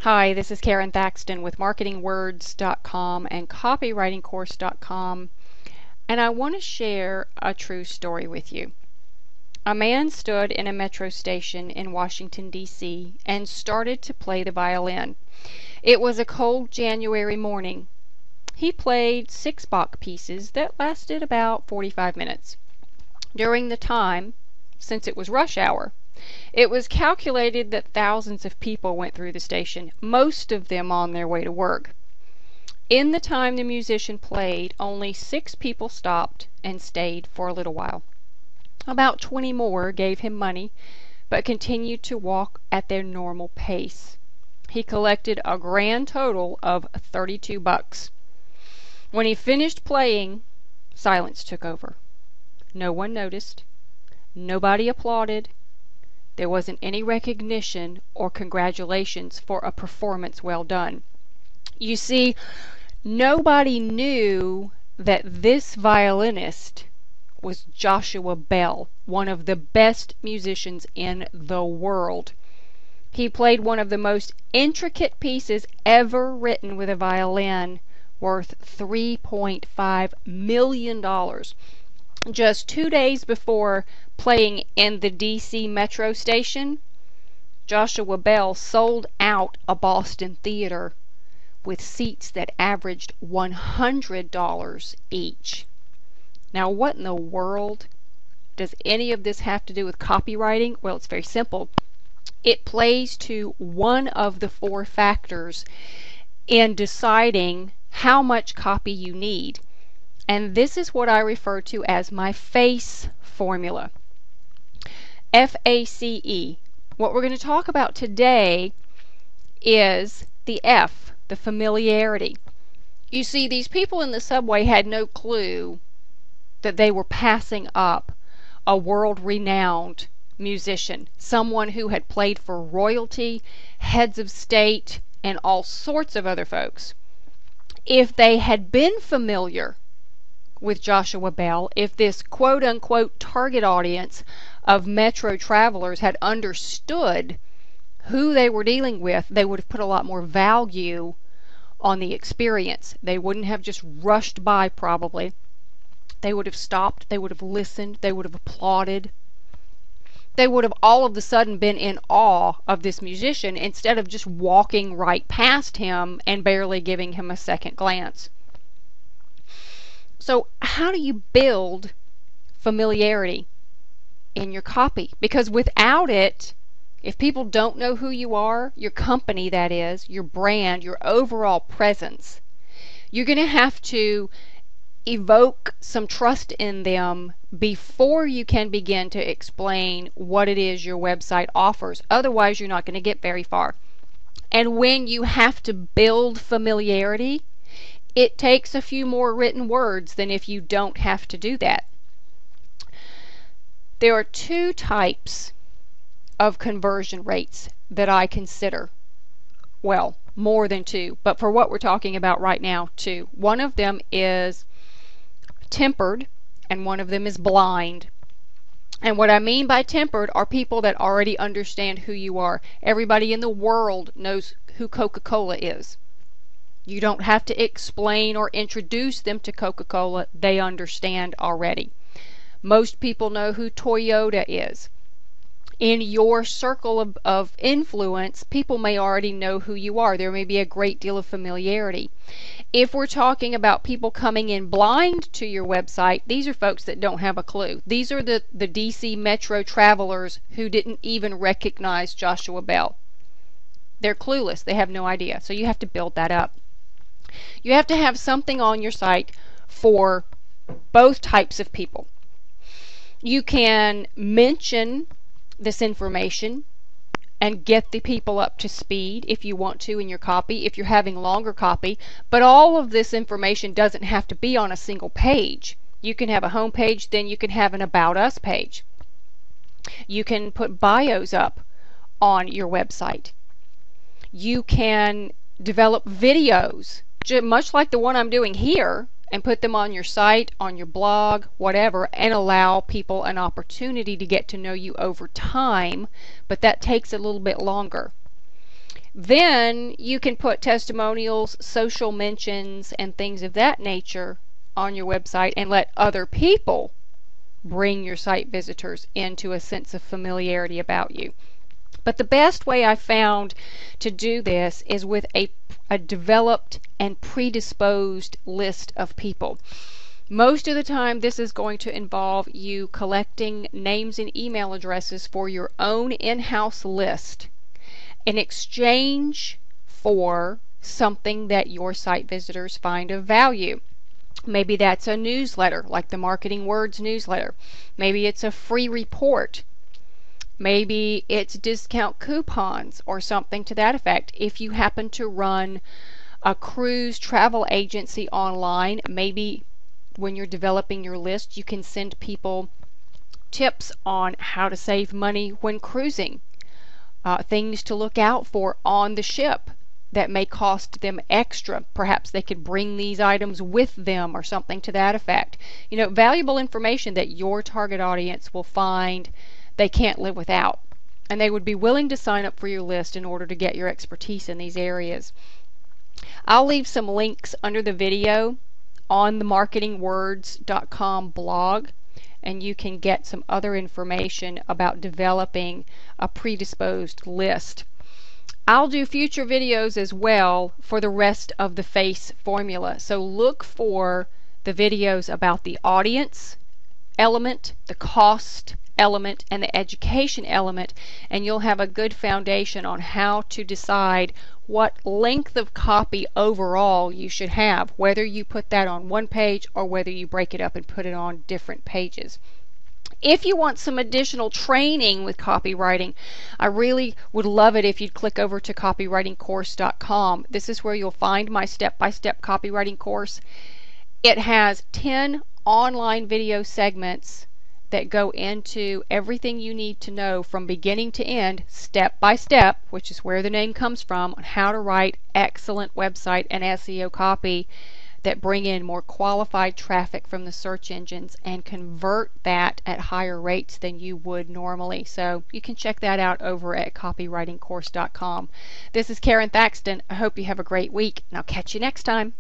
Hi, this is Karon Thackston with marketingwords.com and copywritingcourse.com, and I want to share a true story with you. A man stood in a metro station in Washington, D.C. and started to play the violin. It was a cold January morning. He played 6 Bach pieces that lasted about 45 minutes. During the time, since it was rush hour, it was calculated that thousands of people went through the station, most of them on their way to work. In the time the musician played, only 6 people stopped and stayed for a little while. About 20 more gave him money, but continued to walk at their normal pace. He collected a grand total of $32. When he finished playing, silence took over. No one noticed. Nobody applauded. There wasn't any recognition or congratulations for a performance well done. You see, nobody knew that this violinist was Joshua Bell, one of the best musicians in the world. He played one of the most intricate pieces ever written with a violin, worth $3.5 million. Just 2 days before playing in the D.C. metro station, Joshua Bell sold out a Boston theater with seats that averaged $100 each. Now, what in the world does any of this have to do with copywriting? Well, it's very simple. It plays to one of the 4 factors in deciding how much copy you need. And this is what I refer to as my F.A.C.E formula. F.A.C.E. What we're going to talk about today is the F, the familiarity. You see, these people in the subway had no clue that they were passing up a world-renowned musician, someone who had played for royalty, heads of state, and all sorts of other folks. If they had been familiar with Joshua Bell, if this quote-unquote target audience of metro travelers had understood who they were dealing with, they would have put a lot more value on the experience. They wouldn't have just rushed by, probably. They would have stopped, they would have listened, they would have applauded. They would have all of a sudden been in awe of this musician instead of just walking right past him and barely giving him a second glance. So how do you build familiarity in your copy? Because without it, if people don't know who you are, your company that is, your brand, your overall presence, you're going to have to evoke some trust in them before you can begin to explain what it is your website offers. Otherwise, you're not going to get very far. And when you have to build familiarity, it takes a few more written words than if you don't have to do that. There are 2 types of conversion rates that I consider. Well, more than 2, but for what we're talking about right now, 2. One of them is tempered and one of them is blind. And what I mean by tempered are people that already understand who you are. Everybody in the world knows who Coca-Cola is. You don't have to explain or introduce them to Coca-Cola. They understand already. Most people know who Toyota is. In your circle of influence, people may already know who you are. There may be a great deal of familiarity. If we're talking about people coming in blind to your website, these are folks that don't have a clue. These are the DC Metro travelers who didn't even recognize Joshua Bell. They're clueless. They have no idea. So you have to build that up. You have to have something on your site for both types of people. You can mention this information and get the people up to speed if you want to in your copy, if you're having longer copy, but all of this information doesn't have to be on a single page. You can have a home page, then you can have an About Us page. You can put bios up on your website. You can develop videos, much like the one I'm doing here, and put them on your site, on your blog, whatever, and allow people an opportunity to get to know you over time, but that takes a little bit longer. Then you can put testimonials, social mentions, and things of that nature on your website and let other people bring your site visitors into a sense of familiarity about you. But the best way I found to do this is with a developed and predisposed list of people. Most of the time, this is going to involve you collecting names and email addresses for your own in-house list in exchange for something that your site visitors find of value. Maybe that's a newsletter, like the Marketing Words newsletter. Maybe it's a free report. Maybe it's discount coupons or something to that effect. If you happen to run a cruise travel agency online, maybe when you're developing your list, you can send people tips on how to save money when cruising, things to look out for on the ship that may cost them extra. Perhaps they could bring these items with them or something to that effect. Valuable information that your target audience will find they can't live without. And they would be willing to sign up for your list in order to get your expertise in these areas. I'll leave some links under the video on the marketingwords.com blog, and you can get some other information about developing a predisposed list. I'll do future videos as well for the rest of the F.A.C.E formula. So look for the videos about the audience element, the cost element, and the education element, and you'll have a good foundation on how to decide what length of copy overall you should have, whether you put that on one page or whether you break it up and put it on different pages. If you want some additional training with copywriting, I really would love it if you'd click over to copywritingcourse.com. This is where you'll find my step-by-step copywriting course. It has 10 online video segments that go into everything you need to know from beginning to end, step by step, which is where the name comes from, on how to write excellent website and SEO copy that bring in more qualified traffic from the search engines and convert that at higher rates than you would normally. So you can check that out over at copywritingcourse.com. This is Karon Thackston. I hope you have a great week, and I'll catch you next time.